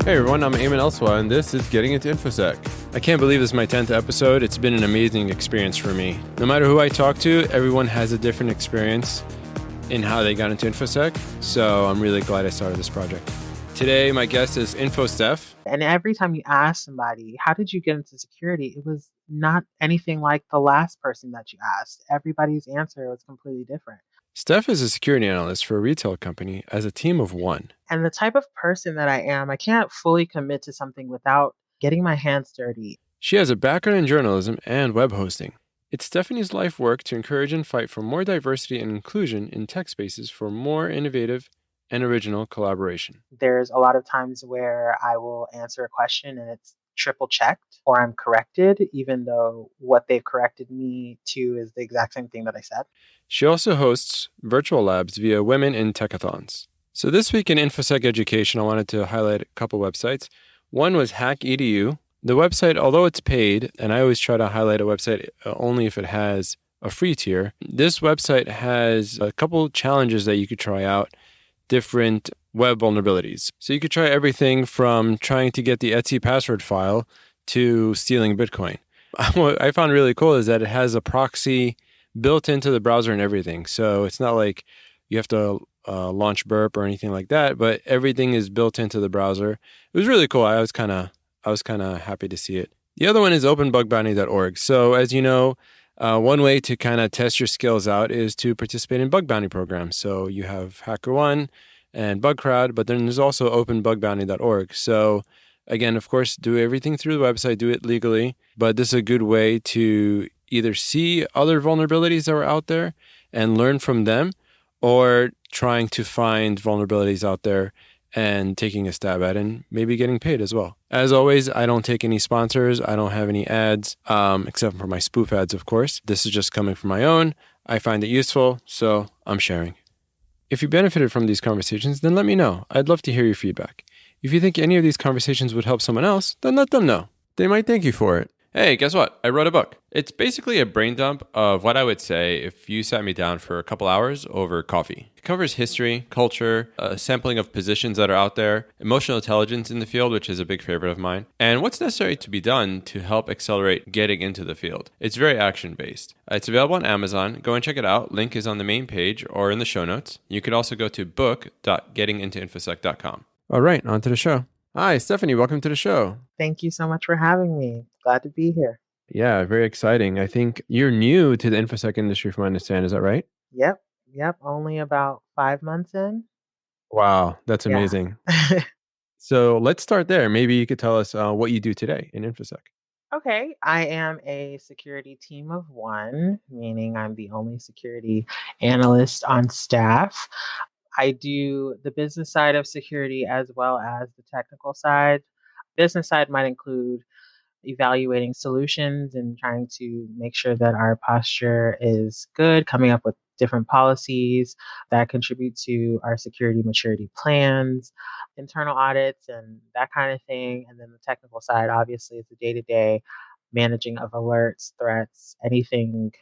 Hey everyone, I'm Eamon Elswa, and this is Getting into Infosec. I can't believe this is my 10th episode. It's been an amazing experience for me. No matter who I talk to, everyone has a different experience in how they got into Infosec, so I'm really glad I started this project. Today, my guest is InfoSteph. And every time you ask somebody, how did you get into security? It was not anything like the last person that you asked. Everybody's answer was completely different. Steph is a security analyst for a retail company as a team of one. And the type of person that I am, I can't fully commit to something without getting my hands dirty. She has a background in journalism and web hosting. It's Stephanie's life work to encourage and fight for more diversity and inclusion in tech spaces for more innovative and original collaboration. There's a lot of times where I will answer a question and it's triple checked or I'm corrected, even though what they've corrected me to is the exact same thing that I said. She also hosts virtual labs via Women In Tech-a-thons. So this week in InfoSec education, I wanted to highlight a couple websites. One was Hack EDU. The website, although it's paid, and I always try to highlight a website only if it has a free tier, this website has a couple challenges that you could try out, different web vulnerabilities. So you could try everything from trying to get the Etsy password file to stealing Bitcoin. What I found really cool is that it has a proxy built into the browser and everything. So it's not like you have to launch Burp or anything like that, but everything is built into the browser. It was really cool. I was kind of happy to see it. The other one is openbugbounty.org. So as you know, one way to kind of test your skills out is to participate in bug bounty programs. So you have HackerOne and BugCrowd, but then there's also openbugbounty.org. So again, of course, do everything through the website, do it legally, but this is a good way to either see other vulnerabilities that are out there and learn from them, or trying to find vulnerabilities out there and taking a stab at it and maybe getting paid as well. As always, I don't take any sponsors. I don't have any ads, except for my spoof ads, of course. This is just coming from my own. I find it useful, so I'm sharing. If you benefited from these conversations, then let me know. I'd love to hear your feedback. If you think any of these conversations would help someone else, then let them know. They might thank you for it. Hey, guess what? I wrote a book. It's basically a brain dump of what I would say if you sat me down for a couple hours over coffee. It covers history, culture, a sampling of positions that are out there, emotional intelligence in the field, which is a big favorite of mine, and what's necessary to be done to help accelerate getting into the field. It's very action-based. It's available on Amazon. Go and check it out. Link is on the main page or in the show notes. You could also go to book.gettingintoinfosec.com. All right, on to the show. Hi, Stephanie. Welcome to the show. Thank you so much for having me. Glad to be here. Yeah, very exciting. I think you're new to the InfoSec industry, from what I understand. Is that right? Yep. Only about 5 months in. Wow, that's Yeah. amazing. So let's start there. Maybe you could tell us what you do today in InfoSec. Okay. I am a security team of one, meaning I'm the only security analyst on staff. I do the business side of security as well as the technical side. Business side might include evaluating solutions and trying to make sure that our posture is good, coming up with different policies that contribute to our security maturity plans, internal audits, and that kind of thing. And then the technical side, obviously, is the day to day managing of alerts, threats, anything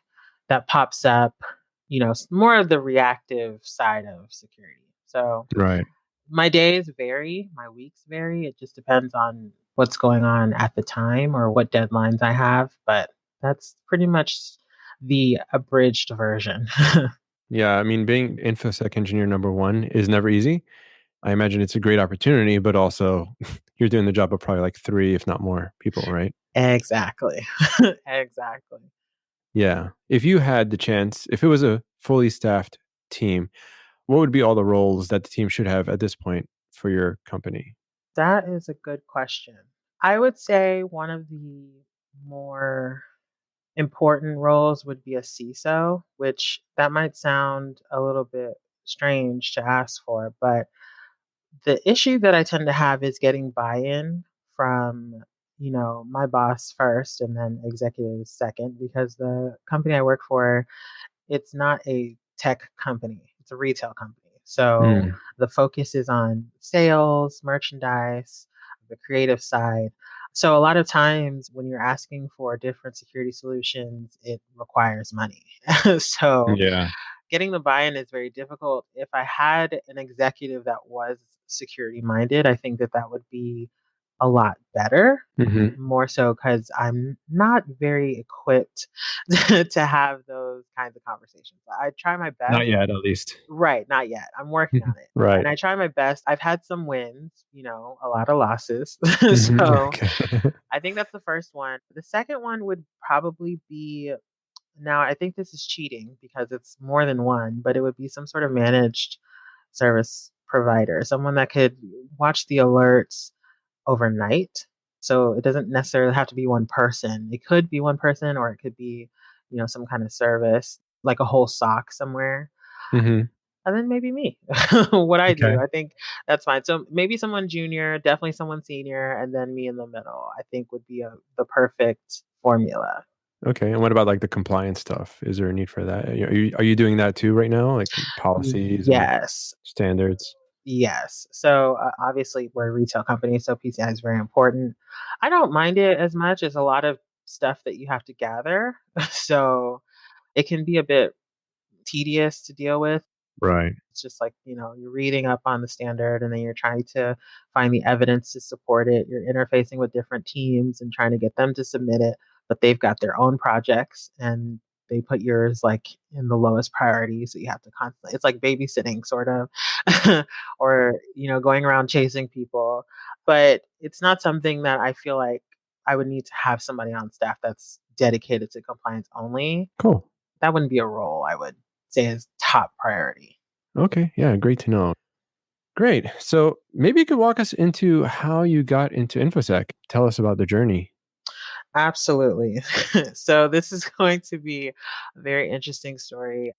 that pops up, more of the reactive side of security. So Right. my days vary, my weeks vary. It just depends on what's going on at the time or what deadlines I have, but that's pretty much the abridged version. Yeah, I mean, being InfoSec engineer number one is never easy. I imagine it's a great opportunity, but also you're doing the job of probably like 3, if not more people, right? Exactly. Exactly. Yeah. If you had the chance, if it was a fully staffed team, what would be all the roles that the team should have at this point for your company? That is a good question. I would say one of the more important roles would be a CISO, which that might sound a little bit strange to ask for, but the issue that I tend to have is getting buy-in from, my boss first and then executives second, because the company I work for, it's not a tech company, it's a retail company. So Mm, the focus is on sales, merchandise, the creative side. So a lot of times when you're asking for different security solutions, it requires money. So yeah. Getting the buy-in is very difficult. If I had an executive that was security minded, I think that that would be a lot better. Hmm. More so because I'm not very equipped to have those kinds of conversations. I try my Not best. yet, at least. Right, not yet. I'm working on it. Right. And I try my best. I've had some wins, a lot of losses. Hmm. So Okay. I think that's the first one. The second one would probably be, now I think this is cheating because it's more than one, but it would be some sort of managed service provider, someone that could watch the alerts overnight. So it doesn't necessarily have to be one person. It could be one person or it could be, some kind of service, like a whole SOC somewhere. Hmm. And then maybe me, what I do. Okay. I think that's fine. So maybe someone junior, definitely someone senior, and then me in the middle, I think would be the perfect formula. Okay. And what about like the compliance stuff? Is there a need for that? Are you doing that too right now? Like policies and Yes. standards? Yes. So obviously, we're a retail company, so PCI is very important. I don't mind it as much as a lot of stuff that you have to gather. So it can be a bit tedious to deal with. Right. It's just like, you're reading up on the standard and then you're trying to find the evidence to support it. You're interfacing with different teams and trying to get them to submit it, but they've got their own projects and they put yours like in the lowest priority. So you have to constantly, it's like babysitting sort of, or, going around chasing people. But it's not something that I feel like I would need to have somebody on staff that's dedicated to compliance only. Cool. That wouldn't be a role I would say is top priority. Okay. Yeah. Great to know. Great. So maybe you could walk us into how you got into InfoSec. Tell us about the journey. Absolutely. So this is going to be a very interesting story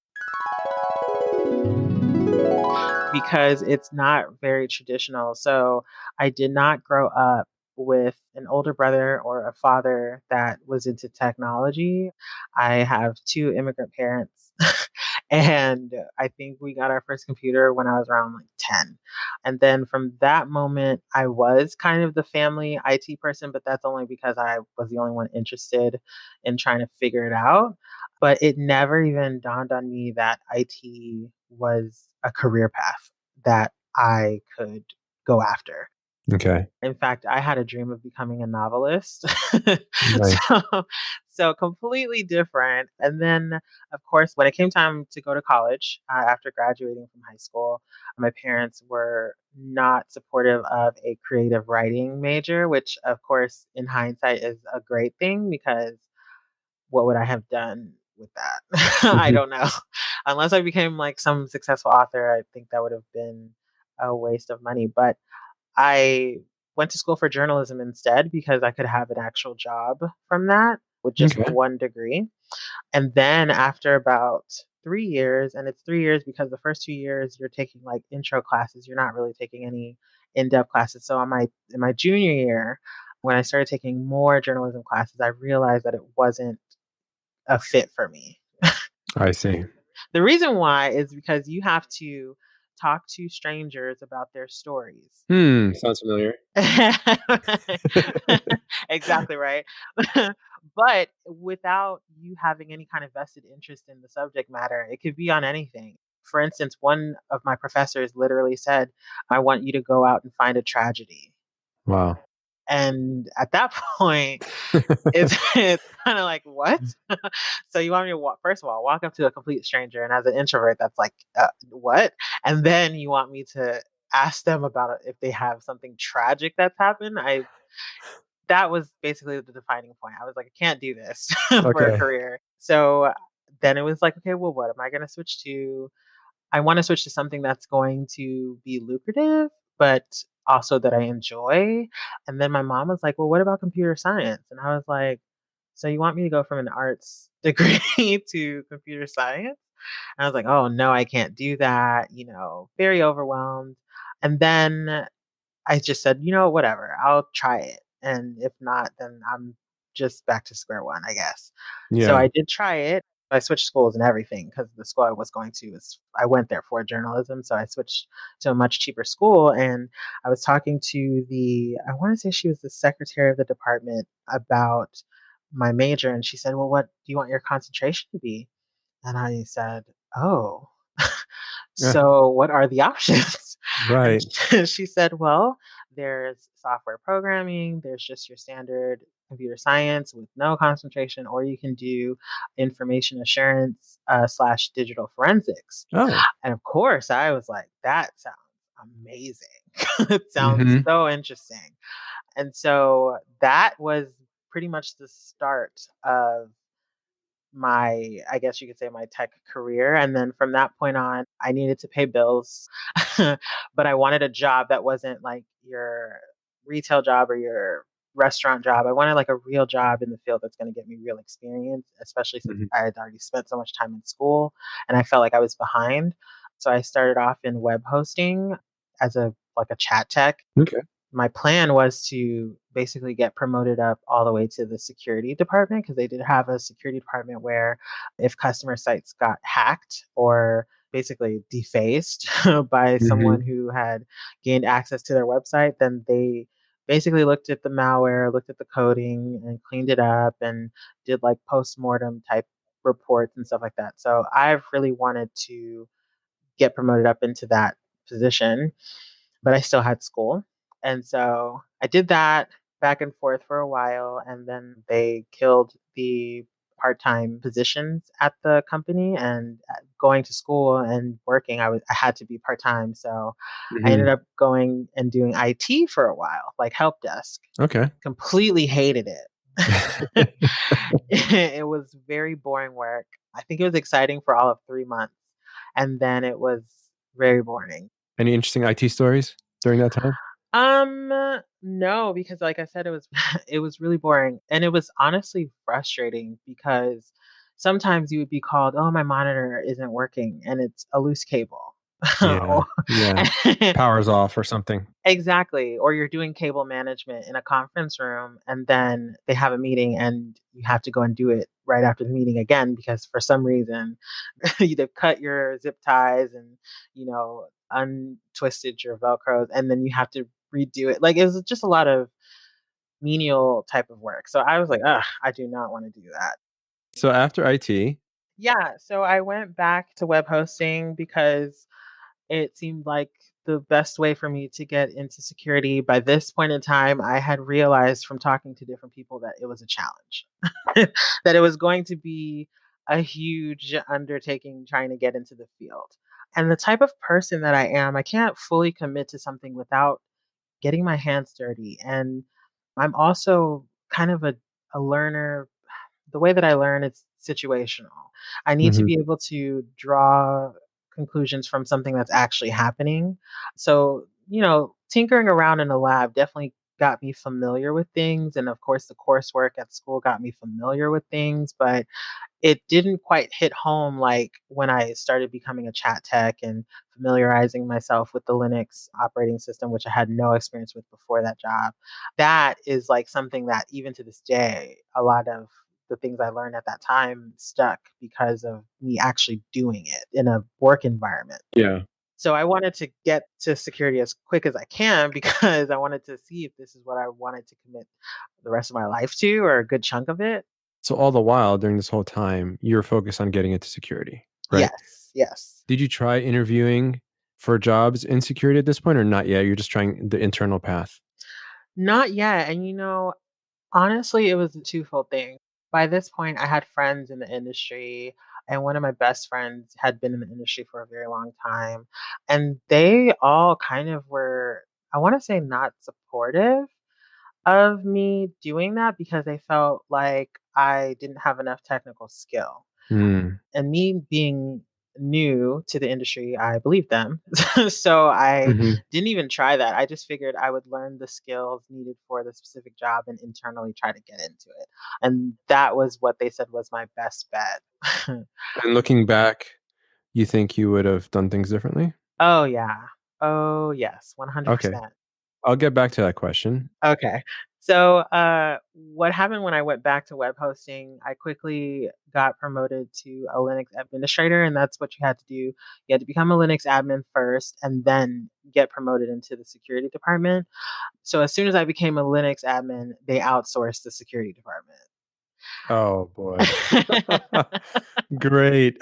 because it's not very traditional. So I did not grow up with an older brother or a father that was into technology. I have two immigrant parents. And I think we got our first computer when I was around like 10. And then from that moment, I was kind of the family IT person, but that's only because I was the only one interested in trying to figure it out. But it never even dawned on me that IT was a career path that I could go after. Okay. In fact, I had a dream of becoming a novelist. Nice. so, so completely different. And then, of course, when it came time to go to college after graduating from high school, my parents were not supportive of a creative writing major, which, of course, in hindsight is a great thing because what would I have done with that? I Mhm. don't know. Unless I became like some successful author, I think that would have been a waste of money. But I went to school for journalism instead because I could have an actual job from that with just Okay. one degree. And then after about 3 years, and it's 3 years because the first 2 years you're taking like intro classes, you're not really taking any in-depth classes. So in my junior year, when I started taking more journalism classes, I realized that it wasn't a fit for me. I see. The reason why is because you have to talk to strangers about their stories. Sounds familiar. Exactly right. But without you having any kind of vested interest in the subject matter, it could be on anything. For instance, one of my professors literally said, I want you to go out and find a tragedy. Wow. And at that point, it's kinda like, "What?" So you want me to first of all, walk up to a complete stranger, and as an introvert, that's like, what?" And then you want me to ask them about it if they have something tragic that's happened. That was basically the defining point. I was like, "I can't do this for a Okay. career." So then it was like, "Okay, well, what am I gonna switch to?" I wanna switch to something that's going to be lucrative, but also that I enjoy. And then my mom was like, "Well, what about computer science?" And I was like, "So you want me to go from an arts degree to computer science?" And I was like, "Oh, no, I can't do that," very overwhelmed. And then I just said, whatever, I'll try it. And if not, then I'm just back to square one, I guess. So Yeah. I did try it. I switched schools and everything because the school I was going to was, I went there for journalism. So I switched to a much cheaper school. And I was talking to I want to say she was the secretary of the department about my major. And she said, "Well, what do you want your concentration to be?" And I said, oh, Yeah. so what are the options? And Right. she said, well, there's software programming, there's just your standard computer science with no concentration, or you can do information assurance slash digital forensics. Oh. And of course, I was like, that sounds amazing. It sounds Hmm. so interesting. And so that was pretty much the start of my, I guess you could say, my tech career. And then from that point on, I needed to pay bills, but I wanted a job that wasn't like your retail job or your restaurant job. I wanted like a real job in the field that's going to get me real experience, especially since Hmm. I had already spent so much time in school and I felt like I was behind. So I started off in web hosting as a like a chat tech. Okay. My plan was to basically get promoted up all the way to the security department because they did have a security department where if customer sites got hacked or basically defaced by someone Hmm. who had gained access to their website, then they basically looked at the malware, looked at the coding and cleaned it up and did like post-mortem type reports and stuff like that. So I've really wanted to get promoted up into that position, but I still had school. And so I did that back and forth for a while. And then they killed the part time positions at the company. And going to school and working, I had to be part time. So I ended Hmm. up going and doing IT for a while, like help desk. Okay. Completely hated it. It was very boring work. I think it was exciting for all of 3 months. And then it was very boring. Any interesting IT stories during that time? No, because like I said, it was it was really boring and it was honestly frustrating because sometimes you would be called, "Oh, my monitor isn't working," and it's a loose cable. Yeah. Or- Yeah. Power's off or something. exactly. Or you're doing cable management in a conference room and then they have a meeting and you have to go and do it right after the meeting again because for some reason they've cut your zip ties and, untwisted your velcros and then you have to redo it. Like it was just a lot of menial type of work. So I was like, ugh, I do not want to do that. So after IT, Yeah. So I went back to web hosting because it seemed like the best way for me to get into security. By this point in time, I had realized from talking to different people that it was a challenge, that it was going to be a huge undertaking trying to get into the field. And the type of person that I am, I can't fully commit to something without getting my hands dirty. And I'm also kind of a learner. The way that I learn is situational. I need to mhm, be able to draw conclusions from something that's actually happening. So, tinkering around in a lab definitely got me familiar with things. And of course, the coursework at school got me familiar with things. But it didn't quite hit home like when I started becoming a chat tech and familiarizing myself with the Linux operating system, which I had no experience with before that job. That is like something that even to this day, a lot of the things I learned at that time stuck because of me actually doing it in a work environment. yeah. So I wanted to get to security as quick as I can because I wanted to see if this is what I wanted to commit the rest of my life to or a good chunk of it. So all the while during this whole time, you're focused on getting into security, right? Yes, yes. Did you try interviewing for jobs in security at this point or not yet? You're just trying the internal path? Not yet. And honestly, it was a twofold thing. By this point, I had friends in the industry, and one of my best friends had been in the industry for a very long time. And they all kind of were, I want to say, not supportive of me doing that because they felt like I didn't have enough technical skill. Mm, And me being new to the industry, I believed them. So I mhm. didn't even try that. I just figured I would learn the skills needed for the specific job and internally try to get into it. And that was what they said was my best bet. And looking back, you think you would have done things differently? Oh, yeah. Oh, yes, Okay. 100%. I'll get back to that question. Okay. So, what happened when I went back to web hosting, I quickly got promoted to a Linux administrator, and that's what you had to do. You had to become a Linux admin first and then get promoted into the security department. So, as soon as I became a Linux admin, they outsourced the security department. Oh boy. Great.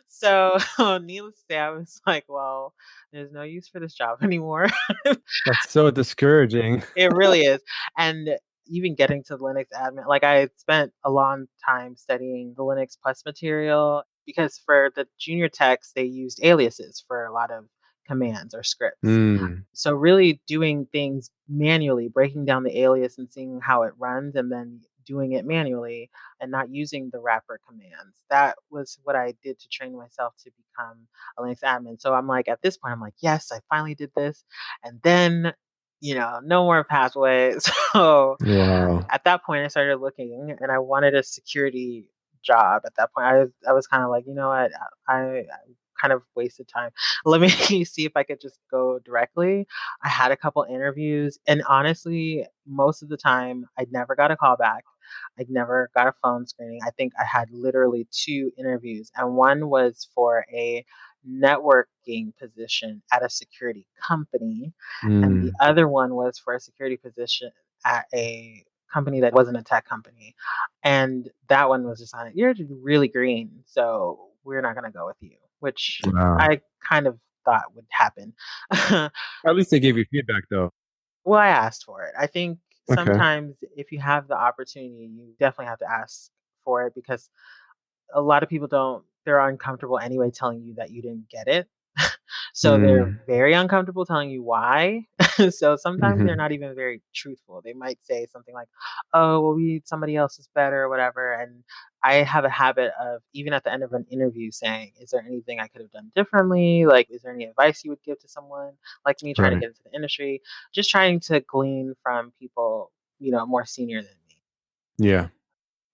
So, needless to say, I was like, well, there's no use for this job anymore. That's so discouraging. It really is. And even getting to Linux admin, like I spent a long time studying the Linux Plus material because for the junior techs, they used aliases for a lot of commands or scripts. Mm, So really doing things manually, breaking down the alias and seeing how it runs and then doing it manually and not using the wrapper commands. That was what I did to train myself to become a Linux admin. So I'm like, at this point, I'm like, yes, I finally did this. And then, no more pathways. So wow. at that point, I started looking and I wanted a security job. At that point, I was kind of like, you know what, I kind of wasted time. Let me see if I could just go directly. I had a couple interviews, and honestly, most of the time, I never got a call back. I never got a phone screening. I think I had literally two interviews, and one was for a networking position at a security company, and the Mm, other one was for a security position at a company that wasn't a tech company. And that one was just on it. You're really green, so we're not going to go with you, which wow. I kind of thought would happen. At least they gave you feedback though. Well, I asked for it. I think Okay. sometimes if you have the opportunity, you definitely have to ask for it because a lot of people don't, they're uncomfortable anyway telling you that you didn't get it. So they're Mm, very uncomfortable telling you why. So sometimes they're hmm. not even very truthful. They might say something like, "Oh, well, we somebody else is better," or whatever. And I have a habit of even at the end of an interview saying, "Is there anything I could have done differently? Like, is there any advice you would give to someone like me trying to Right. get into the industry?" Just trying to glean from people, more senior than me. Yeah.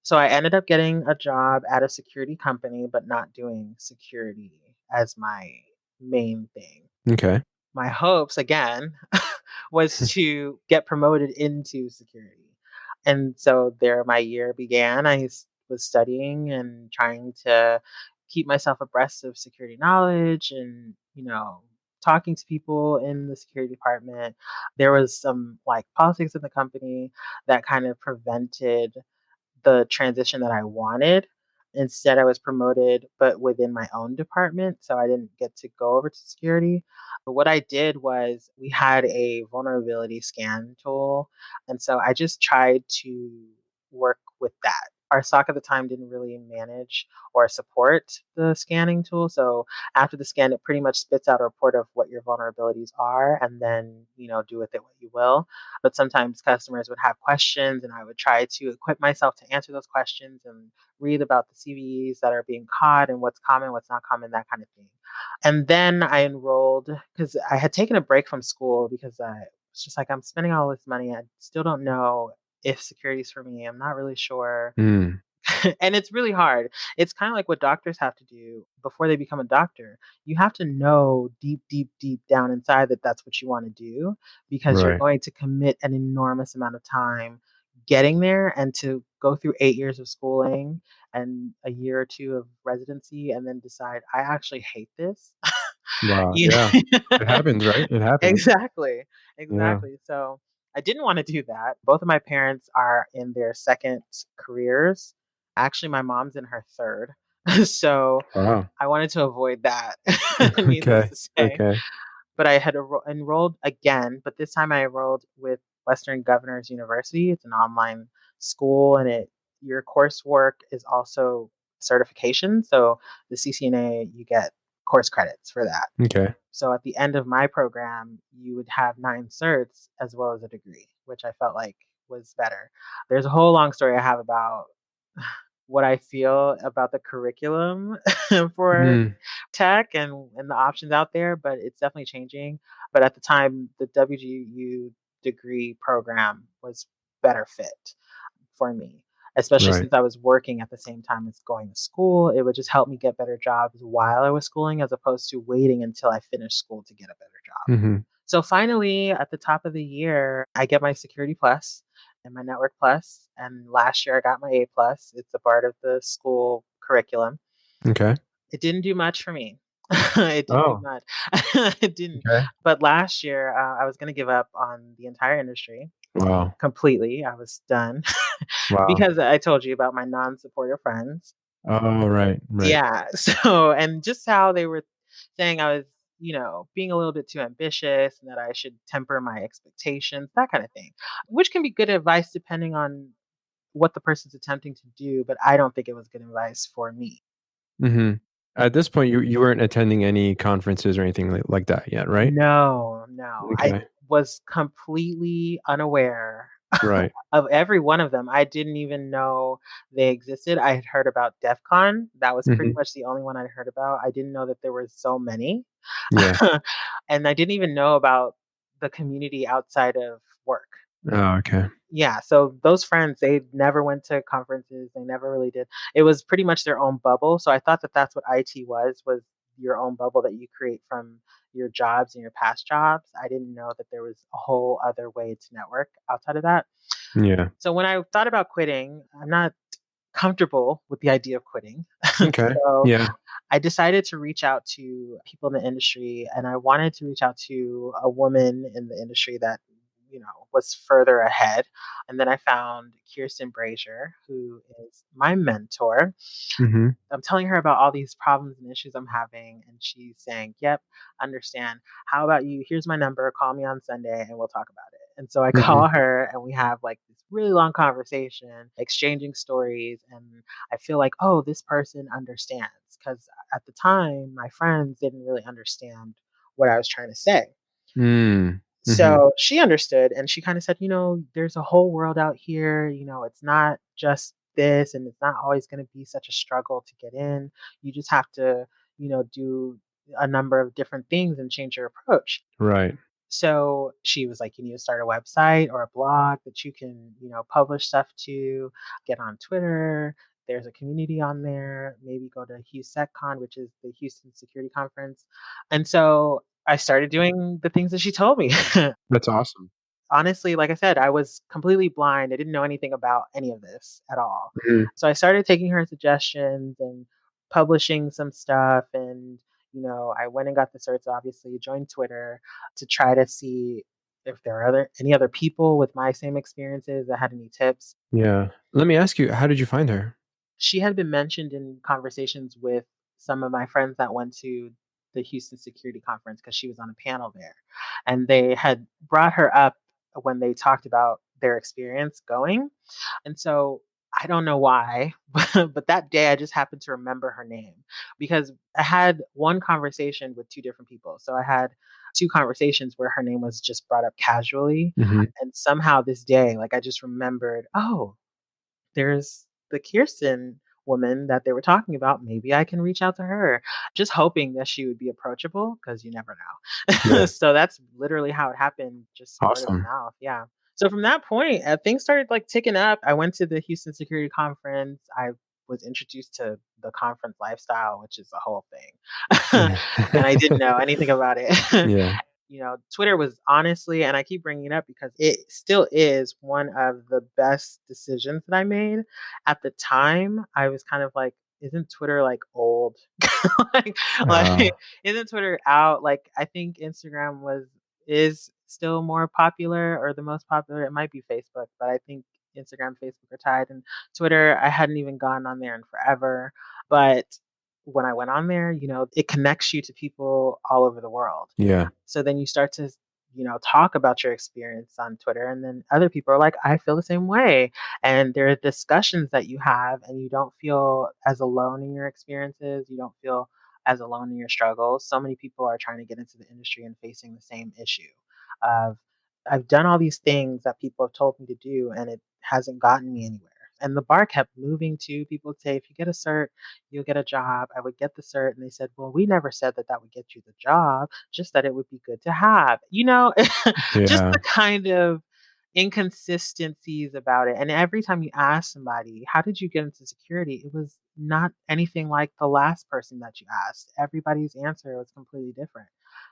So I ended up getting a job at a security company, but not doing security as my main thing. Okay. My hopes, again, was to get promoted into security. And so there my year began. Was studying and trying to keep myself abreast of security knowledge and, talking to people in the security department. There was some like politics in the company that kind of prevented the transition that I wanted. Instead, I was promoted, but within my own department. So I didn't get to go over to security. But what I did was we had a vulnerability scan tool. And so I just tried to work with that. Our SOC at the time didn't really manage or support the scanning tool. So after the scan, it pretty much spits out a report of what your vulnerabilities are and then, do with it what you will. But sometimes customers would have questions and I would try to equip myself to answer those questions and read about the CVEs that are being caught and what's common, what's not common, that kind of thing. And then I enrolled because I had taken a break from school because I was just like, I'm spending all this money. I still don't know if security is for me. I'm not really sure. Mm, And it's really hard. It's kind of like what doctors have to do before they become a doctor. You have to know deep, deep, deep down inside that that's what you want to do because you're right. going to commit an enormous amount of time getting there and to go through 8 years of schooling and a year or two of residency and then decide, I actually hate this. Wow. You Yeah. It happens, right? It happens. Exactly, Yeah. exactly. So I didn't want to do that. Both of my parents are in their second careers. Actually, my mom's in her third. So Wow. I wanted to avoid that, needless Okay. to say. Okay. But I had enrolled again, but this time I enrolled with Western Governors University. It's an online school, and your coursework is also certification. So the CCNA, you get course credits for that. Okay. So at the end of my program, you would have 9 certs as well as a degree, which I felt like was better. There's a whole long story I have about what I feel about the curriculum for Mm, tech and the options out there, but it's definitely changing. But at the time, the WGU degree program was better fit for me, especially right. since I was working at the same time as going to school. It would just help me get better jobs while I was schooling as opposed to waiting until I finished school to get a better job. Hmm. So finally, at the top of the year, I get my Security Plus and my Network Plus. And last year, I got my A Plus. It's a part of the school curriculum. Okay. It didn't do much for me. It didn't do Oh, much. It didn't. okay. But last year, I was gonna give up on the entire industry Wow. completely. I was done Wow. because I told you about my non-supportive friends. Oh, right, right. Yeah. So, and just how they were saying I was, being a little bit too ambitious and that I should temper my expectations, that kind of thing, which can be good advice depending on what the person's attempting to do. But I don't think it was good advice for me. Mhm. At this point, you weren't attending any conferences or anything like that yet, right? No, no. I Okay. was completely unaware Right. of every one of them. I didn't even know they existed. I had heard about DEF CON. That was pretty Mhm. much the only one I heard about. I didn't know that there were so many. Yeah. And I didn't even know about the community outside of work. Oh, okay. Yeah, so those friends, they never went to conferences, they never really did. It was pretty much their own bubble, so I thought that that's what IT was your own bubble that you create from your jobs and your past jobs. I didn't know that there was a whole other way to network outside of that. Yeah. So when I thought about quitting, I'm not comfortable with the idea of quitting. Okay. So Yeah. I decided to reach out to people in the industry, and I wanted to reach out to a woman in the industry that, was further ahead. And then I found Kirsten Brazier, who is my mentor. Mhm. I'm telling her about all these problems and issues I'm having, and she's saying, "Yep, understand. How about you? Here's my number. Call me on Sunday, and we'll talk about it." And so I Mhm. call her, and we have like this really long conversation, exchanging stories, and I feel like, oh, this person understands because at the time, my friends didn't really understand what I was trying to say. Mm. Mhm. So she understood and she kind of said, there's a whole world out here. It's not just this and it's not always going to be such a struggle to get in. You just have to, do a number of different things and change your approach. Right. So she was like, you need to start a website or a blog that you can, publish stuff to, get on Twitter. There's a community on there. Maybe go to HughesecCon, which is the Houston Security Conference. And so I started doing the things that she told me. That's awesome. Honestly, like I said, I was completely blind. I didn't know anything about any of this at all. Mhm. So I started taking her suggestions and publishing some stuff. And, I went and got the certs, obviously, joined Twitter to try to see if there are any other people with my same experiences that had any tips. Yeah. Let me ask you, how did you find her? She had been mentioned in conversations with some of my friends that went to the Houston Security Conference because she was on a panel there. And they had brought her up when they talked about their experience going. And so I don't know why, but that day I just happened to remember her name because I had one conversation with two different people. So I had two conversations where her name was just brought up casually. Mhm. And somehow this day, like I just remembered, oh, there's the Kirsten woman that they were talking about. Maybe I can reach out to her, just hoping that she would be approachable because you never know. Yeah. So that's literally how it happened, just word of Awesome. mouth. Yeah. So from that point, things started like ticking up. I went to the Houston Security Conference. I was introduced to the conference lifestyle, which is a whole thing. And I didn't know anything about it. Yeah. Twitter was honestly, and I keep bringing it up because it still is one of the best decisions that I made. At the time, I was kind of like, isn't Twitter like old? like, Uh, like, isn't Twitter out? Like, I think Instagram is still more popular or the most popular. It might be Facebook, but I think Instagram, Facebook are tied. And Twitter, I hadn't even gone on there in forever. But when I went on there, it connects you to people all over the world. yeah. So then you start to, talk about your experience on Twitter, and then other people are like, I feel the same way. And there are discussions that you have, and you don't feel as alone in your experiences. You don't feel as alone in your struggles. So many people are trying to get into the industry and facing the same issue of, I've done all these things that people have told me to do, and it hasn't gotten me anywhere. And the bar kept moving too. People would say, if you get a cert, you'll get a job. I would get the cert. And they said, well, we never said that that would get you the job, just that it would be good to have, just Yeah. the kind of inconsistencies about it. And every time you ask somebody, how did you get into security? It was not anything like the last person that you asked. Everybody's answer was completely different.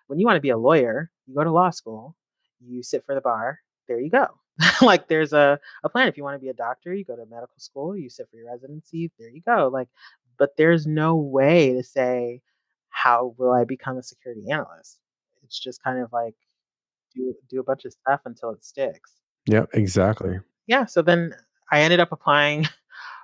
When you want to be a lawyer, you go to law school, you sit for the bar, there you go. Like there's a plan. If you want to be a doctor, you go to medical school, you sit for your residency, there you go. Like, but there's no way to say how will I become a security analyst? It's just kind of like do a bunch of stuff until it sticks. Yep, exactly. Yeah, so then I ended up applying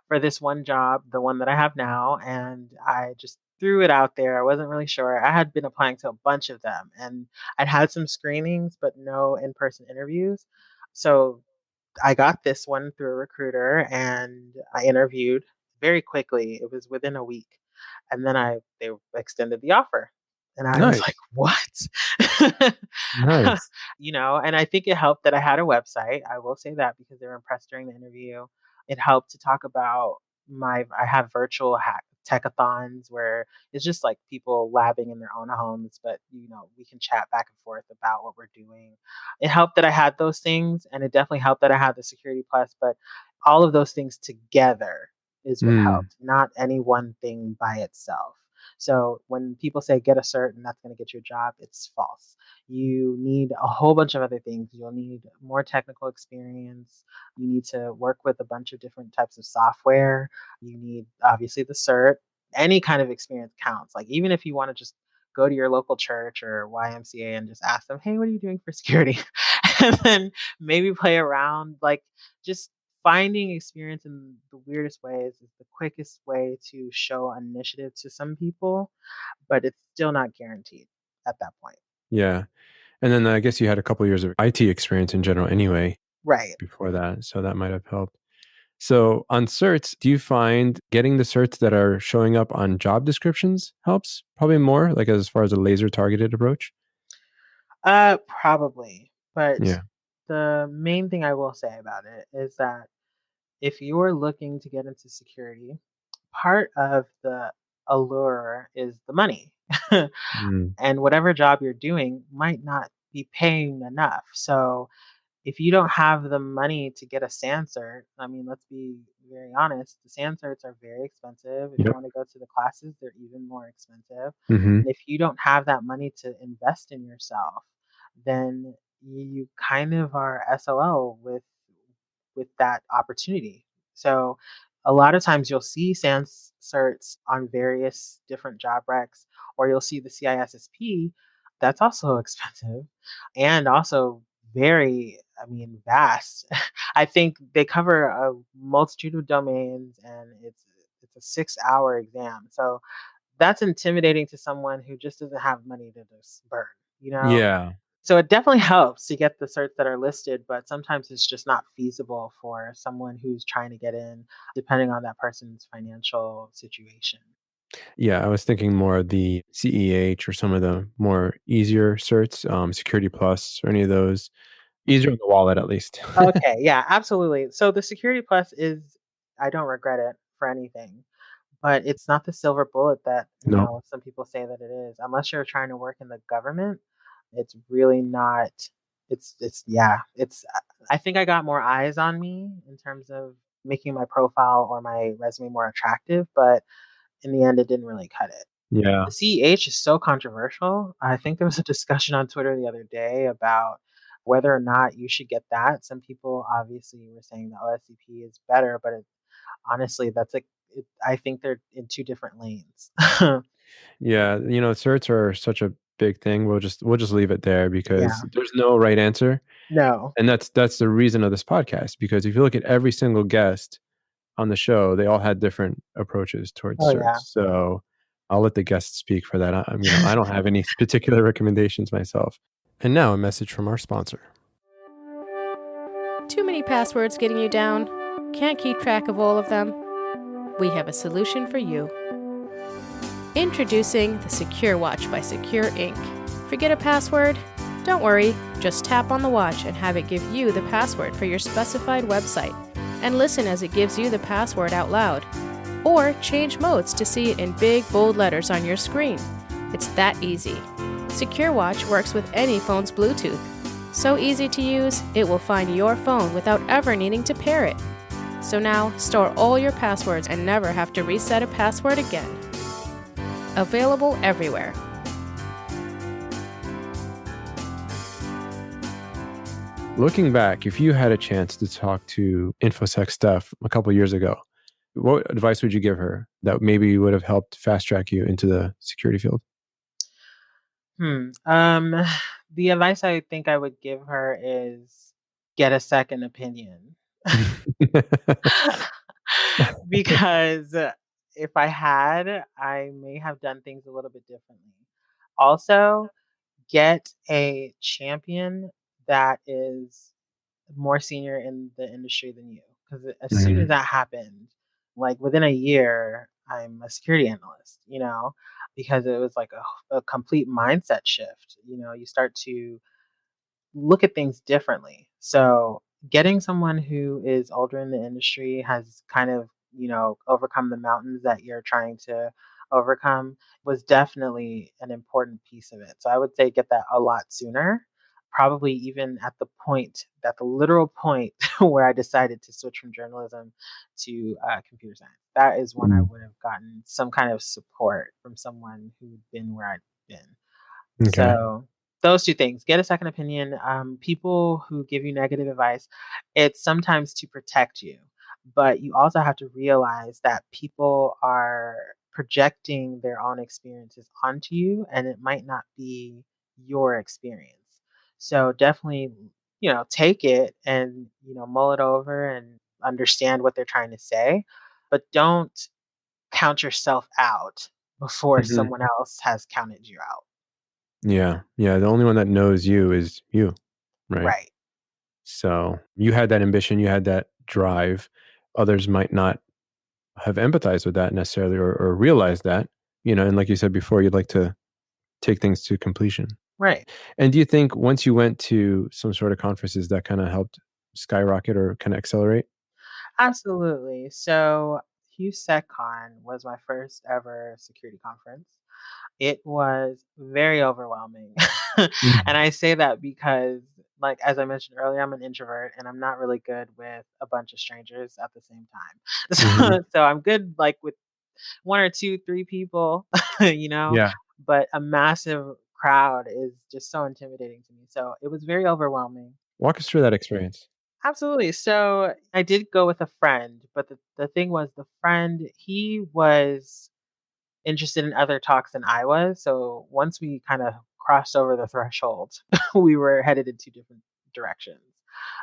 for this one job, the one that I have now, and I just threw it out there. I wasn't really sure. I had been applying to a bunch of them, and I'd had some screenings, but no in-person interviews. So I got this one through a recruiter, and I interviewed very quickly. It was within a week, and then they extended the offer, and I was like, Nice. "What?" Nice. And I think it helped that I had a website. I will say that because they were impressed during the interview. It helped to talk about I have virtual tech-a-thons where it's just like people labbing in their own homes, but we can chat back and forth about what we're doing. It helped that I had those things, and it definitely helped that I had the Security Plus, but all of those things together is what Mm, helped, not any one thing by itself. So when people say get a cert and that's going to get you a job, it's false. You need a whole bunch of other things. You'll need more technical experience. You need to work with a bunch of different types of software. You need obviously the cert. Any kind of experience counts. Like even if you want to just go to your local church or YMCA and just ask them, "Hey, what are you doing for security?" and then maybe play around. Like just finding experience in the weirdest ways is the quickest way to show initiative to some people, but it's still not guaranteed at that point. yeah. And then I guess you had a couple years of IT experience in general anyway Right. before that, so that might have helped. So on certs, do you find getting the certs that are showing up on job descriptions helps? Probably more, like as far as a laser targeted approach? Probably. But Yeah. the main thing I will say about it is that if you're looking to get into security, part of the allure is the money. Mm. And whatever job you're doing might not be paying enough. So if you don't have the money to get a SAN cert, I mean, let's be very honest, the SAN certs are very expensive. If you Yep. want to go to the classes, they're even more expensive. Mhm. And if you don't have that money to invest in yourself, then you kind of are SOL with that opportunity. So a lot of times you'll see SANS certs on various different job recs, or you'll see the CISSP. That's also expensive and also very, I mean, vast. I think they cover a multitude of domains, and it's a 6-hour exam. So that's intimidating to someone who just doesn't have money to just burn, you know? Yeah. So it definitely helps to get the certs that are listed, but sometimes it's just not feasible for someone who's trying to get in, depending on that person's financial situation. Yeah, I was thinking more of the CEH or some of the more easier certs, Security Plus or any of those. Easier on the wallet at least. Okay, yeah, absolutely. So the Security Plus is, I don't regret it for anything, but it's not the silver bullet that, No. some people say that it is. Unless you're trying to work in the government, it's really not. Yeah, I think I got more eyes on me in terms of making my profile or my resume more attractive, but in the end, it didn't really cut it. Yeah. The CEH is so controversial. I think there was a discussion on Twitter the other day about whether or not you should get that. Some people obviously were saying the OSCP is better, but honestly, I think they're in two different lanes. Yeah, certs are such a big thing. We'll just leave it there because Yeah. there's no right answer. No. And that's the reason of this podcast, because if you look at every single guest on the show, they all had different approaches towards Oh, certs. yeah. So I'll let the guests speak for that. I don't have any particular recommendations myself. And now a message from our sponsor. Too many passwords getting you down? Can't keep track of all of them? We have a solution for you. Introducing the Secure Watch by Secure Inc. Forget a password? Don't worry, just tap on the watch and have it give you the password for your specified website, and listen as it gives you the password out loud. Or change modes to see it in big, bold letters on your screen. It's that easy. Secure Watch works with any phone's Bluetooth. So easy to use, it will find your phone without ever needing to pair it. So now, store all your passwords and never have to reset a password again. Available everywhere. Looking back, if you had a chance to talk to InfoSec Steph a couple years ago, what advice would you give her that maybe would have helped fast track you into the security field? The advice I think I would give her is get a second opinion. Because if I had, I may have done things a little bit differently. Also, get a champion that is more senior in the industry than you. Because as soon as Mhm. that happened, like within a year, I'm a security analyst, because it was like a complete mindset shift. You start to look at things differently. So, getting someone who is older in the industry has kind of, overcome the mountains that you're trying to overcome was definitely an important piece of it. So, I would say get that a lot sooner, probably even at the literal point where I decided to switch from journalism to computer science. That is when I Mm. would have gotten some kind of support from someone who'd been where I'd been. Okay. So those two things, get a second opinion. People who give you negative advice, it's sometimes to protect you, but you also have to realize that people are projecting their own experiences onto you, and it might not be your experience. So definitely, take it and mull it over and understand what they're trying to say, but don't count yourself out before Mhm. someone else has counted you out. Yeah. Yeah. The only one that knows you is you, right? Right. So you had that ambition, you had that drive. Others might not have empathized with that necessarily or realized that, and like you said before, you'd like to take things to completion. Right. And do you think once you went to some sort of conferences that kind of helped skyrocket or kind of accelerate? Absolutely. So HughesCon was my first ever security conference. It was very overwhelming. And Mm. I say that because, like, as I mentioned earlier, I'm an introvert and I'm not really good with a bunch of strangers at the same time. Mhm. So I'm good, like, with one or two, three people, you know, Yeah. but a massive crowd is just so intimidating to me. So it was very overwhelming. Walk us through that experience. Absolutely. So I did go with a friend, but the thing was the friend, he was interested in other talks than I was. So once we kind of crossed over the threshold, we were headed in two different directions.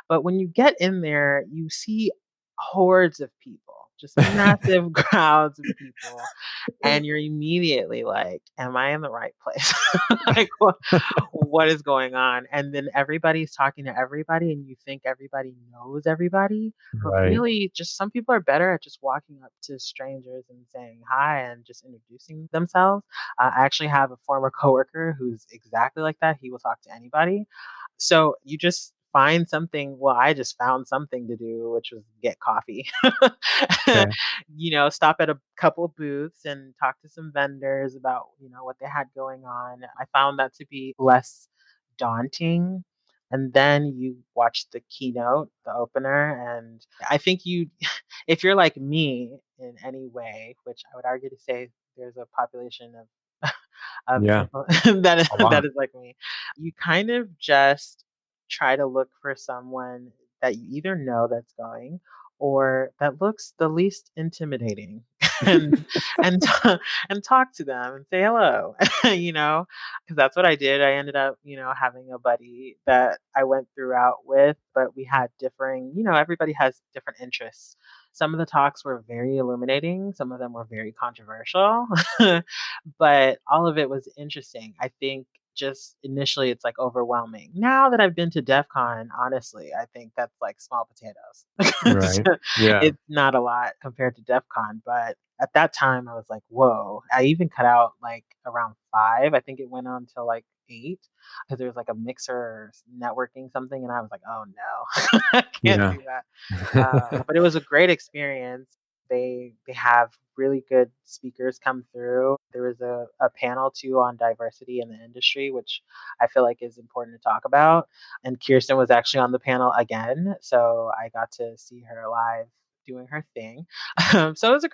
But when you get in there, you see hordes of people, just massive crowds of people, and you're immediately like, "Am I in the right place? Like, what is going on?" And then everybody's talking to everybody, and you think everybody knows everybody, but Right. really, just some people are better at just walking up to strangers and saying hi and just introducing themselves. I actually have a former coworker who's exactly like that. He will talk to anybody. So you just find something. Well, I just found something to do, which was get coffee. Okay. Stop at a couple of booths and talk to some vendors about, what they had going on. I found that to be less daunting. And then you watch the keynote, the opener, and I think if you're like me in any way, which I would argue to say there's a population of of Yeah. info that is, A that lot. is like me, you kind of just try to look for someone that you either know that's going or that looks the least intimidating and and and talk to them and say hello, because that's what I did. I ended up, having a buddy that I went throughout with, but we had differing, everybody has different interests. Some of the talks were very illuminating, some of them were very controversial, but all of it was interesting. I think just initially it's like overwhelming. Now that I've been to DEF CON, honestly, I think that's like small potatoes. Right. Yeah. It's not a lot compared to DEF CON, but at that time I was like, whoa. I even cut out like around 5. I think it went on till like 8 because there was like a mixer or networking something, and I was like, oh no, I can't Yeah. do that. But it was a great experience. They have really good speakers come through. There was a panel too on diversity in the industry, which I feel like is important to talk about. And Kirsten was actually on the panel again, so I got to see her live doing her thing. So it was a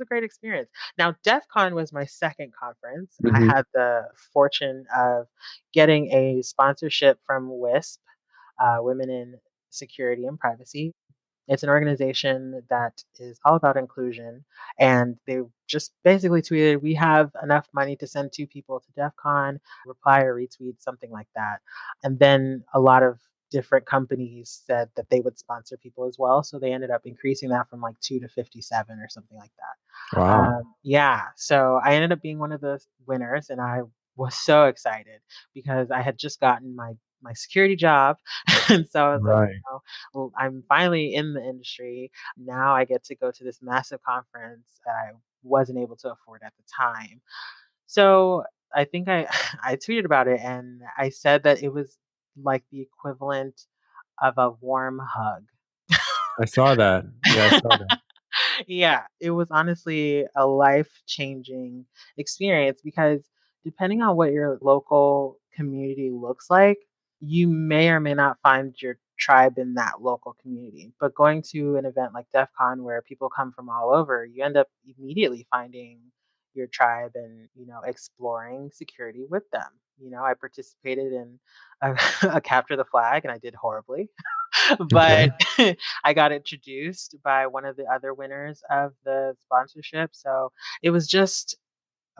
great experience. Now, DEF CON was my second conference. I Mhm. had the fortune of getting a sponsorship from WISP, Women in Security and Privacy. It's an organization that is all about inclusion. And they just basically tweeted, we have enough money to send 2 people to DEF CON, reply or retweet, something like that. And then a lot of different companies said that they would sponsor people as well. So they ended up increasing that from like 2 to 57 or something like that. Wow. Yeah. So I ended up being one of the winners, and I was so excited because I had just gotten my security job. And so I was like, Right. well, I'm finally in the industry. Now I get to go to this massive conference that I wasn't able to afford at the time. So I think I I tweeted about it, and I said that it was like the equivalent of a warm hug. I saw that. Yeah, I saw that. Yeah, it was honestly a life-changing experience because depending on what your local community looks like, you may or may not find your tribe in that local community. But going to an event like DEF CON where people come from all over, you end up immediately finding your tribe and, exploring security with them. I participated in a, a capture the flag and I did horribly. Okay. But I got introduced by one of the other winners of the sponsorship. So it was just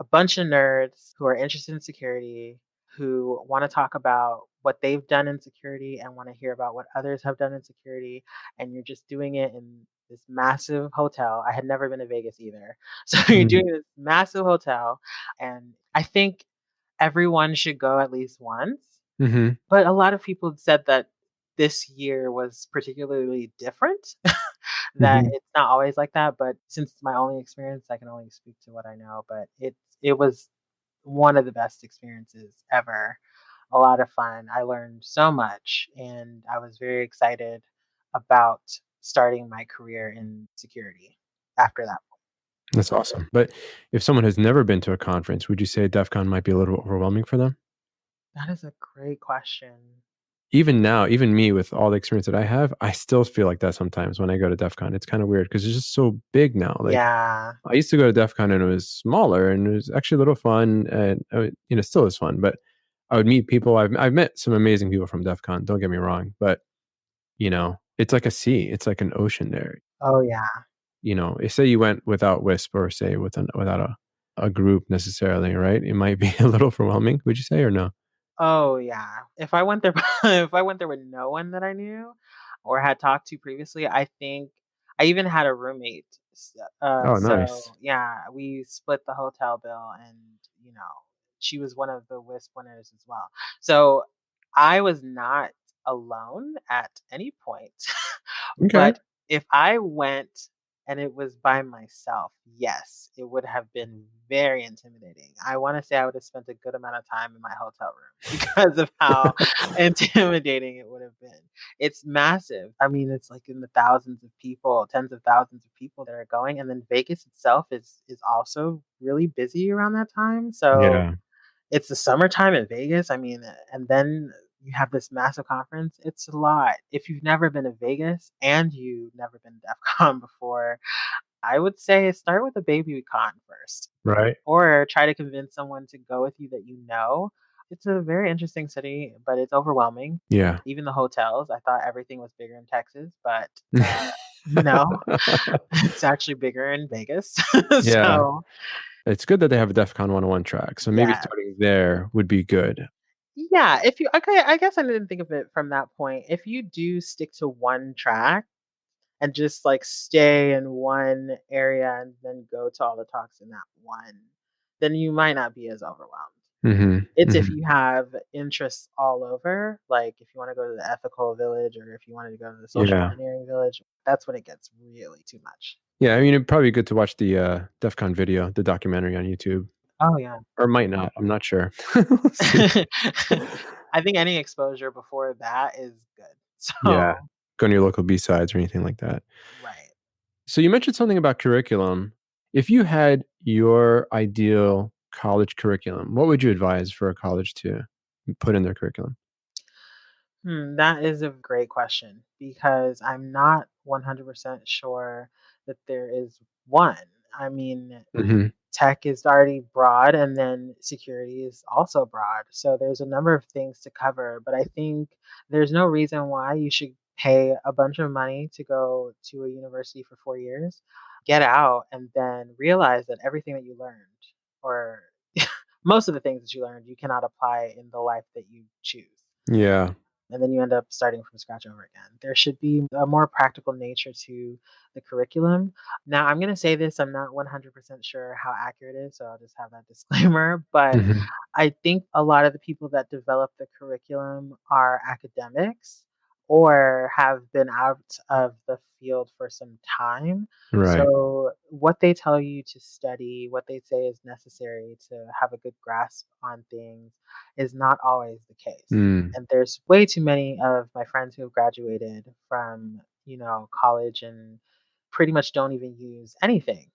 a bunch of nerds who are interested in security, who want to talk about what they've done in security and want to hear about what others have done in security. And you're just doing it in this massive hotel. I had never been to Vegas either. So you're Mm. doing this massive hotel. And I think everyone should go at least once. Mhm. But a lot of people said that this year was particularly different, that Mhm. it's not always like that, but since it's my only experience, I can only speak to what I know, but it was one of the best experiences ever. A lot of fun. I learned so much, and I was very excited about starting my career in security after that. That's awesome. But if someone has never been to a conference, would you say DEF CON might be a little overwhelming for them? That is a great question. Even now, even me with all the experience that I have, I still feel like that sometimes when I go to DEF CON. It's kinda weird because it's just so big now. Like, Yeah. I used to go to DEF CON and it was smaller and it was actually a little fun and, still is fun, but I would meet people. I've met some amazing people from DEF CON, don't get me wrong, but, it's like a sea. It's like an ocean there. Oh, yeah. Say you went without WISP or say without a group necessarily, right? It might be a little overwhelming, would you say, or no? Oh, yeah. If I went there if I went there with no one that I knew or had talked to previously, I think I even had a roommate. Oh, nice. So yeah, we split the hotel bill and, you know, she was one of the WISP winners as well. So I was not alone at any point. Okay. But if I went and it was by myself, yes, it would have been very intimidating. I wanna say I would have spent a good amount of time in my hotel room because of how intimidating it would have been. It's massive. I mean, it's like in the thousands of people, tens of thousands of people that are going, and then Vegas itself is also really busy around that time. So Yeah. it's the summertime in Vegas. I mean, and then you have this massive conference. It's a lot. If you've never been to Vegas and you've never been to DEF CON before, I would say start with a baby con first, Right. or try to convince someone to go with you that you know. It's a very interesting city, but it's overwhelming. Yeah. Even the hotels, I thought everything was bigger in Texas, but no, it's actually bigger in Vegas. Yeah. So, It's good that they have a DEF CON 101 track, so maybe yeah. starting there would be good. Yeah, if you okay, I guess I didn't think of it from that point. If you do stick to one track and just like stay in one area and then go to all the talks in that one, then you might not be as overwhelmed. Mhm. It's if Mhm. you have interests all over, like if you want to go to the ethical village or if you wanted to go to the social Yeah. engineering village, that's when it gets really too much. Yeah, I mean, it'd probably be good to watch the, DEF CON video, the documentary on YouTube, Oh yeah. or might not, I'm not sure. We'll see. I think any exposure before that is good. Yeah. So, Go on your local B-sides or anything like that. right. So you mentioned something about curriculum. If you had your ideal college curriculum, what would you advise for a college to put in their curriculum? That is a great question because I'm not 100% sure that there is one. I mean, Mhm. tech is already broad and then security is also broad. So there's a number of things to cover, but I think there's no reason why you should pay a bunch of money to go to a university for 4 years, get out, and then realize that everything that you learned, or most of the things that you learned, you cannot apply in the life that you choose. Yeah. And then you end up starting from scratch over again. There should be a more practical nature to the curriculum. Now, I'm going to say this, I'm not 100% sure how accurate it is, so I'll just have that disclaimer. But Hmm. I think a lot of the people that develop the curriculum are academics or have been out of the field for some time. Right. So, what they tell you to study, what they say is necessary to have a good grasp on things, is not always the case. Mm. And there's way too many of my friends who have graduated from, college and pretty much don't even use anything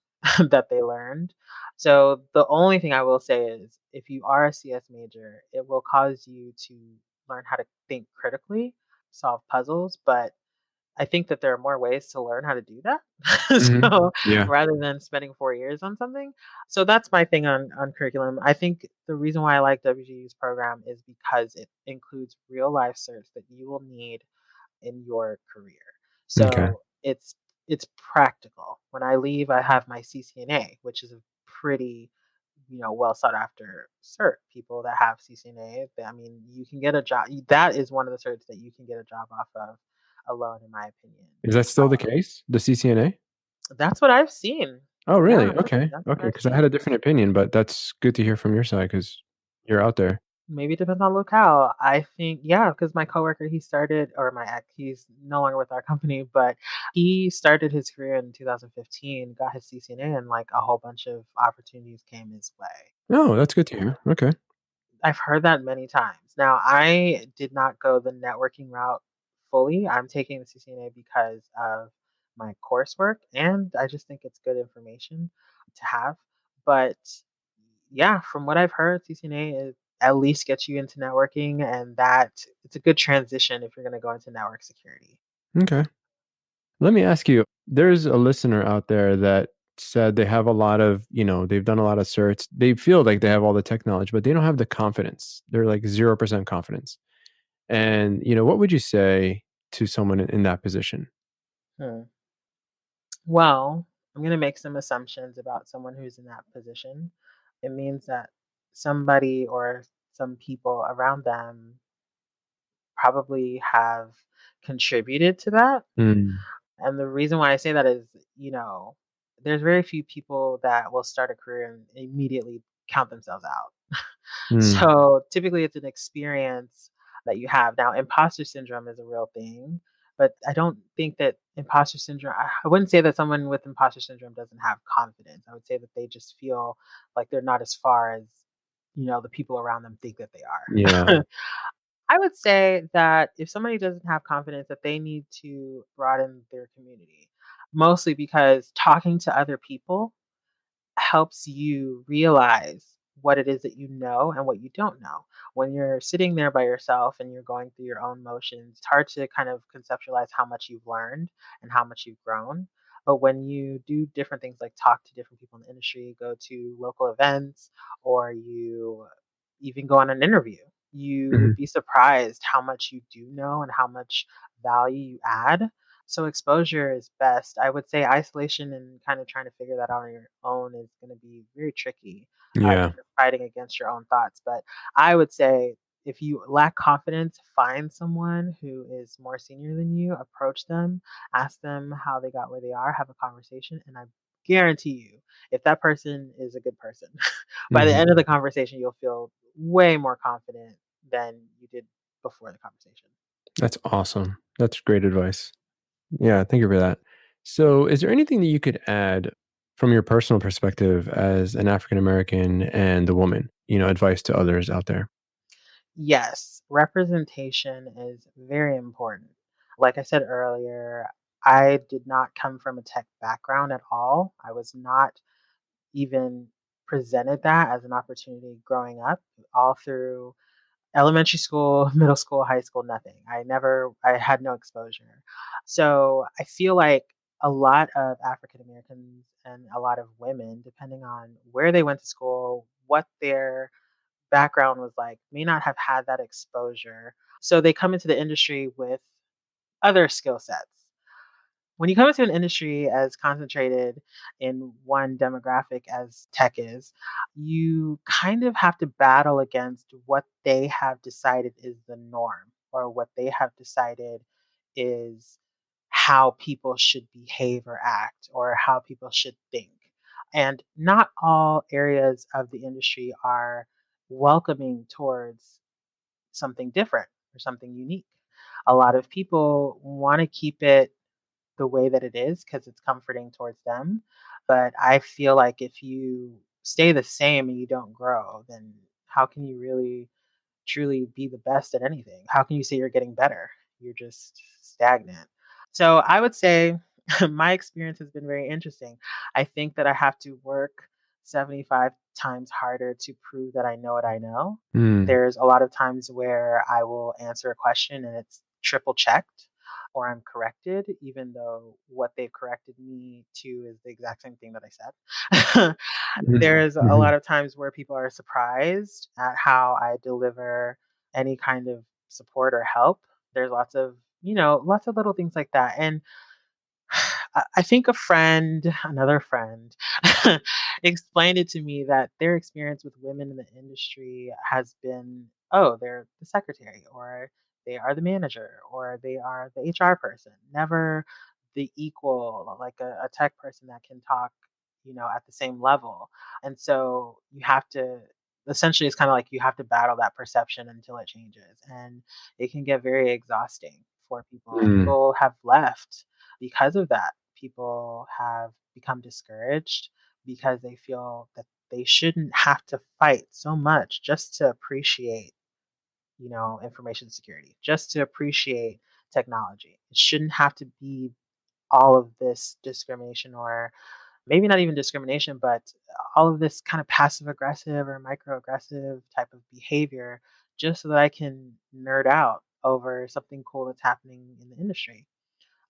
that they learned. So the only thing I will say is if you are a CS major, it will cause you to learn how to think critically, solve puzzles, but I think that there are more ways to learn how to do that. Hmm. So Yeah. rather than spending 4 years on something. So that's my thing on curriculum. I think the reason why I like WGU's program is because it includes real life certs that you will need in your career. Okay. So it's practical. When I leave, I have my CCNA, which is a pretty well sought after cert. People that have CCNA, I mean, you can get a job. That is one of the certs that you can get a job off of alone, in my opinion. Is that still the case? The CCNA? That's what I've seen. Oh, Yeah, really? Okay. that's what Okay. I've Because I had seen. a different opinion, but that's good to hear from your side because you're out there. Maybe it depends on locale. I think, yeah, because my coworker, he started, or my ex, he's no longer with our company, but he started his career in 2015, got his CCNA, and like a whole bunch of opportunities came his way. Oh, that's good to hear. Okay. I've heard that many times. Now, I did not go the networking route fully. I'm taking the CCNA because of my coursework, and I just think it's good information to have. But yeah, from what I've heard, CCNA is at least gets you into networking, and that it's a good transition if you're going to go into network security. Okay. Let me ask you, there's a listener out there that said they have a lot of, they've done a lot of certs. They feel like they have all the tech knowledge, but they don't have the confidence. They're like 0% confidence. And, what would you say to someone in that position? Hmm. Well, I'm going to make some assumptions about someone who's in that position. It means that somebody or some people around them probably have contributed to that. Mm. And the reason why I say that is, there's very few people that will start a career and immediately count themselves out. Mm. So typically it's an experience that you have. Now, imposter syndrome is a real thing, but I don't think that imposter syndrome, I wouldn't say that someone with imposter syndrome doesn't have confidence. I would say that they just feel like they're not as far as, the people around them think that they Yeah. are. I would say that if somebody doesn't have confidence, that they need to broaden their community, mostly because talking to other people helps you realize what it is that you know and what you don't know. When you're sitting there by yourself and you're going through your own motions, it's hard to kind of conceptualize how much you've learned and how much you've grown. But when you do different things like talk to different people in the industry, go to local events, or you even go on an interview, you Mhm. would be surprised how much you do know and how much value you add. So exposure is best. I would say isolation and kind of trying to figure that out on your own is going to be very tricky if Yeah. you're fighting against your own thoughts. But I would say if you lack confidence, find someone who is more senior than you, approach them, ask them how they got where they are, have a conversation, and I guarantee you, if that person is a good person, by the Mhm. end of the conversation, you'll feel way more confident than you did before the conversation. That's awesome. That's great advice. Yeah, thank you for that. So, is there anything that you could add from your personal perspective as an African American and a woman, advice to others out there? Yes, representation is very important. Like I said earlier, I did not come from a tech background at all. I was not even presented that as an opportunity growing up, all through elementary school, middle school, high school, nothing. I had no exposure. So I feel like a lot of African Americans and a lot of women, depending on where they went to school, what their background was like, may not have had that exposure. So they come into the industry with other skill sets. When you come into an industry as concentrated in one demographic as tech is, you kind of have to battle against what they have decided is the norm or what they have decided is how people should behave or act or how people should think. And not all areas of the industry are welcoming towards something different or something unique. A lot of people want to keep it the way that it is because it's comforting towards them. But I feel like if you stay the same and you don't grow, then how can you really truly be the best at anything? How can you say you're getting better? You're just stagnant. So I would say my experience has been very interesting. I think that I have to work 75 times harder to prove that I know what I know. Mm. There's a lot of times where I will answer a question and it's triple checked or I'm corrected, even though what they've corrected me to is the exact same thing that I said. Mhm. There's a Mhm. lot of times where people are surprised at how I deliver any kind of support or help. There's lots of little things like that. And I think another friend, explained it to me that their experience with women in the industry has been, oh, they're the secretary, or they are the manager, or they are the HR person, never the equal, like a tech person that can talk, at the same level. And so you have to, essentially, it's kind of like you have to battle that perception until it changes. And it can get very exhausting for people. Mm. People have left because of that. People have become discouraged because they feel that they shouldn't have to fight so much just to appreciate, information security, just to appreciate technology. It shouldn't have to be all of this discrimination or maybe not even discrimination, but all of this kind of passive aggressive or microaggressive type of behavior just so that I can nerd out over something cool that's happening in the industry.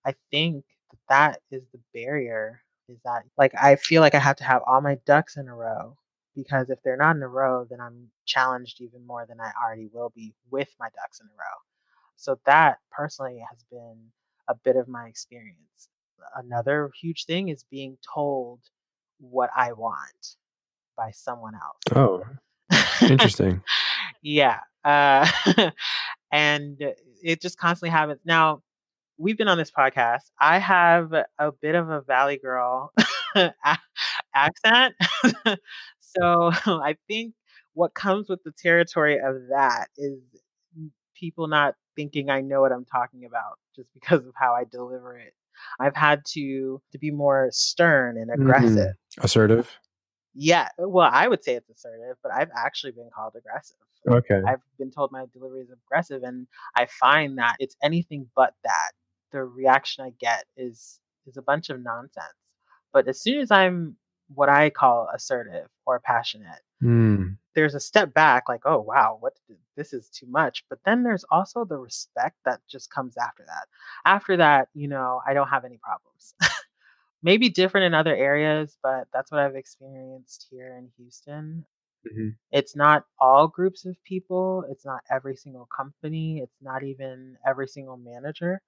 I think that is the barrier, is that, like, I feel like I have to have all my ducks in a row, because if they're not in a row, then I'm challenged even more than I already will be with my ducks in a row. So that personally has been a bit of my experience. Another huge thing is being told what I want by someone Oh, else. interesting. Yeah. And it just constantly happens. Now, we've been on this podcast. I have a bit of a Valley Girl accent. So I think what comes with the territory of that is people not thinking I know what I'm talking about just because of how I deliver it. I've had to be more stern and aggressive. Mm. Assertive? Yeah, well, I would say it's assertive, but I've actually been called aggressive. Okay. I've been told my delivery is aggressive, and I find that it's anything but that. The reaction I get is a bunch of nonsense. But as soon as I'm what I call assertive or passionate, Mm. there's a step back, like, oh wow, this is too much. But then there's also the respect that just comes after that. After that, I don't have any problems. Maybe different in other areas, but that's what I've experienced here in Houston. Mhm. It's not all groups of people, it's not every single company, it's not even every single manager,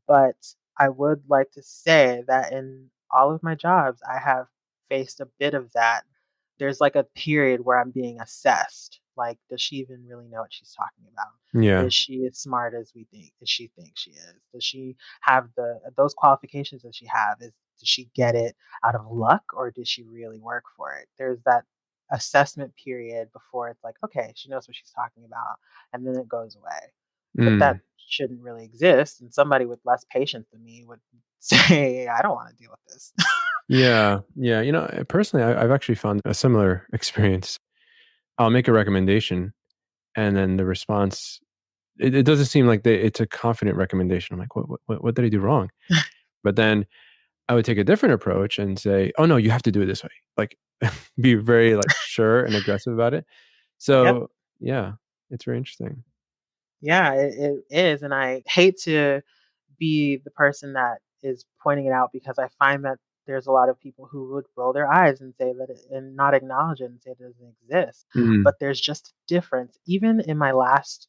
but I would like to say that in all of my jobs, I have faced a bit of that. There's like a period where I'm being assessed. Like, does she even really know what she's talking about? Yeah. Is she as smart as we think? Does she think she is? Does she have those qualifications that she have? Does she get it out of luck or did she really work for it? There's that assessment period before it's like, okay, she knows what she's talking about, and then it goes away. But that Mm. shouldn't really exist. And somebody with less patience than me would say, I don't want to deal with this. Yeah. Yeah. Personally, I've actually found a similar experience. I'll make a recommendation, and then the response, it doesn't seem like it's a confident recommendation. I'm like, what did I do wrong? But then I would take a different approach and say, oh no, you have to do it this way. Like, be very like sure and aggressive about it. Yep. So yeah, it's very interesting. Yeah, it is. And I hate to be the person that is pointing it out because I find that there's a lot of people who would roll their eyes and say that and not acknowledge it and say it doesn't exist. Mm. But there's just a difference. Even in my last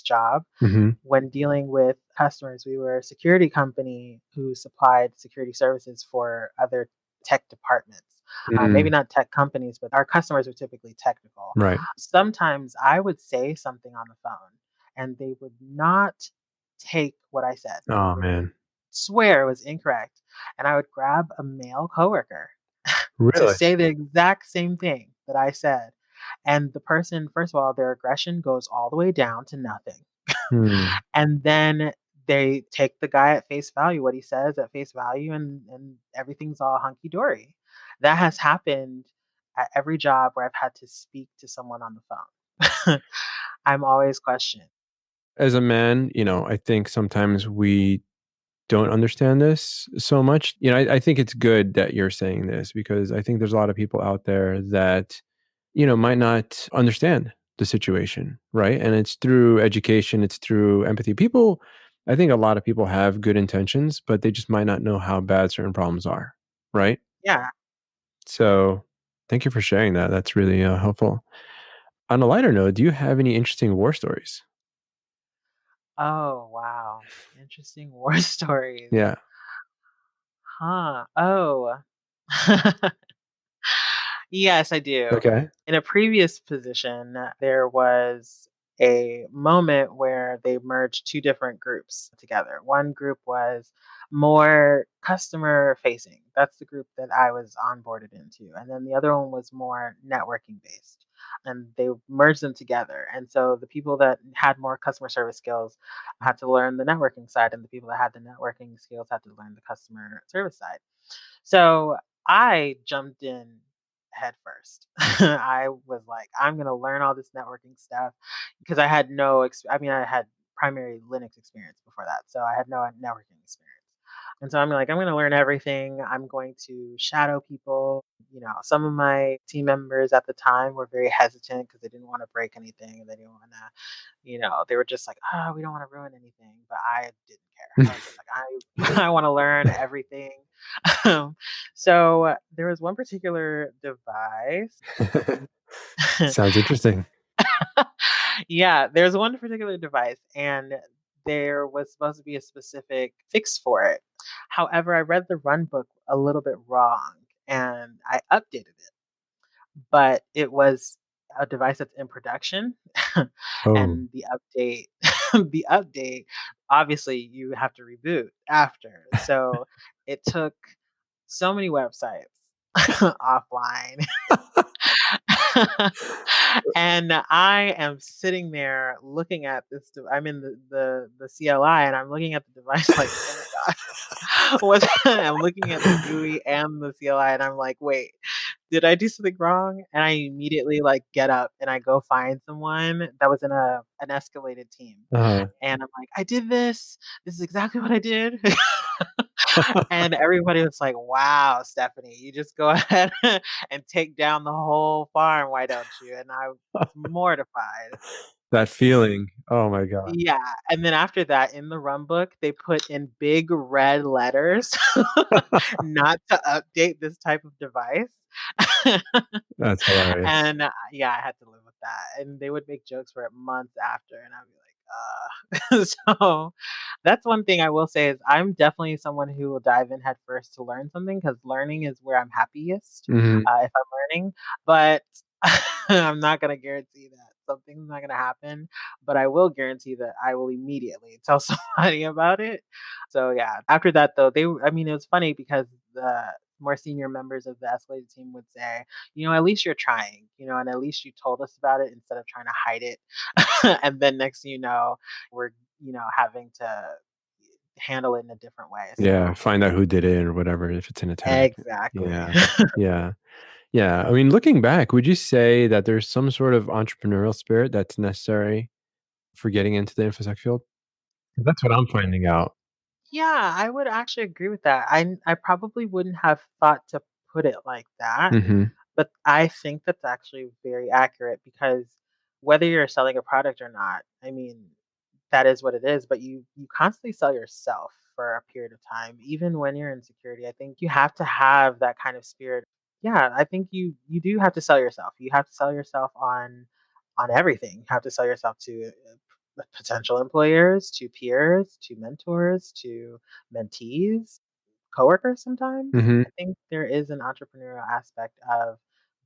job, Hmm. when dealing with customers. We were a security company who supplied security services for other tech departments. Maybe Mm, not tech companies, but our customers are typically technical. right. Sometimes I would say something on the phone and they would not take what I said. They Oh, would man. swear it was incorrect. And I would grab a male coworker to Really? say the exact same thing that I said. And the person, first of all, their aggression goes all the way down to nothing. Hmm. And then they take the guy at face value, what he says at face value, and everything's all hunky dory. That has happened at every job where I've had to speak to someone on the phone. I'm always questioned. As a man, I think sometimes we don't understand this so much. I think it's good that you're saying this because I think there's a lot of people out there that, might not understand the situation, right? And it's through education, it's through empathy. I think a lot of people have good intentions, but they just might not know how bad certain problems are, right? Yeah. So thank you for sharing that. That's really helpful. On a lighter note, do you have any interesting war stories? Oh, wow. Interesting war stories. Yeah. Huh. Oh. Yes, I do. Okay. In a previous position, there was a moment where they merged two different groups together. One group was more customer facing. That's the group that I was onboarded into. And then the other one was more networking based. And they merged them together. And so the people that had more customer service skills had to learn the networking side, and the people that had the networking skills had to learn the customer service side. So I jumped in head first. I was like, I'm gonna learn all this networking stuff because I had no. I mean, I had primary Linux experience before that, so I had no networking experience. And so I'm like, I'm gonna learn everything. I'm going to shadow people. Some of my team members at the time were very hesitant because they didn't want to break anything and they didn't want to, they were just like, oh, we don't want to ruin anything. But I didn't care. I was just like, I want to learn everything. So there was one particular device. Sounds interesting. Yeah, there's one particular device, and there was supposed to be a specific fix for it. However, I read the run book a little bit wrong and I updated it, but it was a device that's in production. Oh. And the update, the update, obviously you have to reboot after. So it took so many websites offline. And I am sitting there looking at this. I'm in the CLI and I'm looking at the device like, oh my gosh, I'm looking at the GUI and the CLI and I'm like, wait, did I do something wrong? And I immediately like get up and I go find someone that was in an escalated team. Uh, And I'm like, I did this. This is exactly what I did. And everybody was like, wow, Stephanie, you just go ahead and take down the whole farm. Why don't you? And I was mortified. that feeling. Oh my god. Yeah. And then after that, in the run book, they put in big red letters not to update this type of device. That's hilarious. And yeah, I had to live with that. And they would make jokes for it months after, and I'd be like, so that's one thing I will say is I'm definitely someone who will dive in head first to learn something because learning is where I'm happiest Mhm. if I'm learning. But I'm not gonna guarantee that something's not gonna happen. But I will guarantee that I will immediately tell somebody about it. So yeah, after that though, I mean, it was funny because the more senior members of the escalated team would say, at least you're trying, and at least you told us about it instead of trying to hide it. And then next thing you know, we're, having to handle it in a different way. Yeah, So find out who did it or whatever if it's an attack. exactly. Yeah. Yeah. Yeah. I mean, looking back, would you say that there's some sort of entrepreneurial spirit that's necessary for getting into the InfoSec field? 'Cause that's what I'm finding out. Yeah, I would actually agree with that. I probably wouldn't have thought to put it like that, Mhm. but I think that's actually very accurate because whether you're selling a product or not, I mean, that is what it is, but you constantly sell yourself for a period of time. Even when you're in security, I think you have to have that kind of spirit. Yeah, I think you do have to sell yourself. You have to sell yourself on everything. You have to sell yourself to potential employers, to peers, to mentors, to mentees, coworkers sometimes. Hmm. I think there is an entrepreneurial aspect of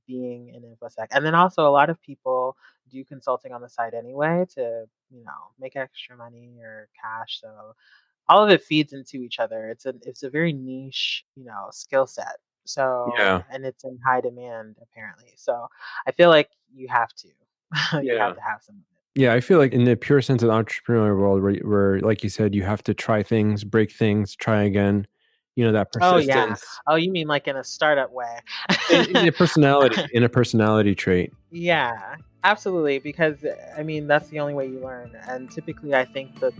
being in InfoSec. And then also a lot of people do consulting on the side anyway to, make extra money or cash. So all of it feeds into each other. It's a very niche, skill set. So, Yeah. and it's in high demand apparently. So I feel like you have to you have Yeah. to have some of it. Yeah, I feel like in the pure sense of the entrepreneurial world, where, like you said, you have to try things, break things, try again, that Oh yeah. persistence Oh, you mean like in a startup way? in a personality trait. Yeah, absolutely. Because I mean, that's the only way you learn. And typically, I think that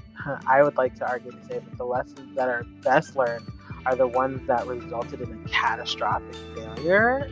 I would like to argue to say that the lessons that are best learned are the ones that resulted in a catastrophic failure.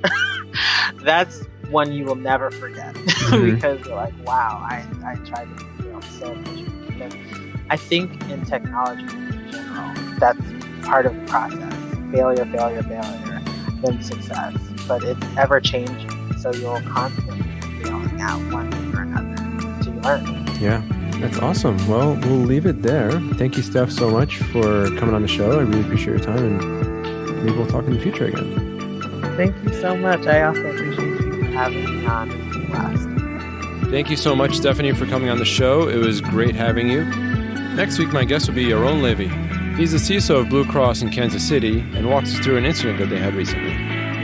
That's one you will never forget Mhm. because you're like, wow, I tried to fail so much. And I think in technology in general, that's part of the process. Failure, failure, failure, then success. But it's ever changing. So you'll constantly be failing out one thing or another to learn. Yeah, that's awesome. Well, we'll leave it there. Thank you, Steph, so much for coming on the show. I really appreciate your time, and maybe we'll talk in the future again. Thank you so much. I also appreciate you having me on. It's been a blast. Thank you so much, Stephanie, for coming on the show. It was great having you. Next week, my guest will be Yaron Levy. He's the CISO of Blue Cross in Kansas City and walks us through an incident that they had recently.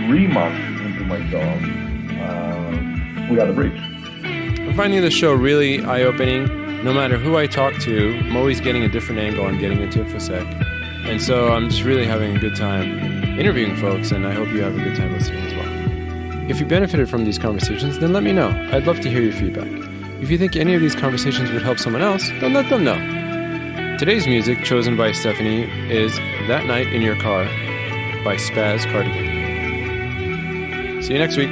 3 months into my job, we got a breach. I'm finding the show really eye-opening. No matter who I talk to, I'm always getting a different angle on getting into InfoSec. And so I'm just really having a good time interviewing folks, and I hope you have a good time listening as well. If you benefited from these conversations, then let me know. I'd love to hear your feedback. If you think any of these conversations would help someone else, then let them know. Today's music, chosen by Stephanie, is That Night in Your Car by Spaz Cardigan. See you next week.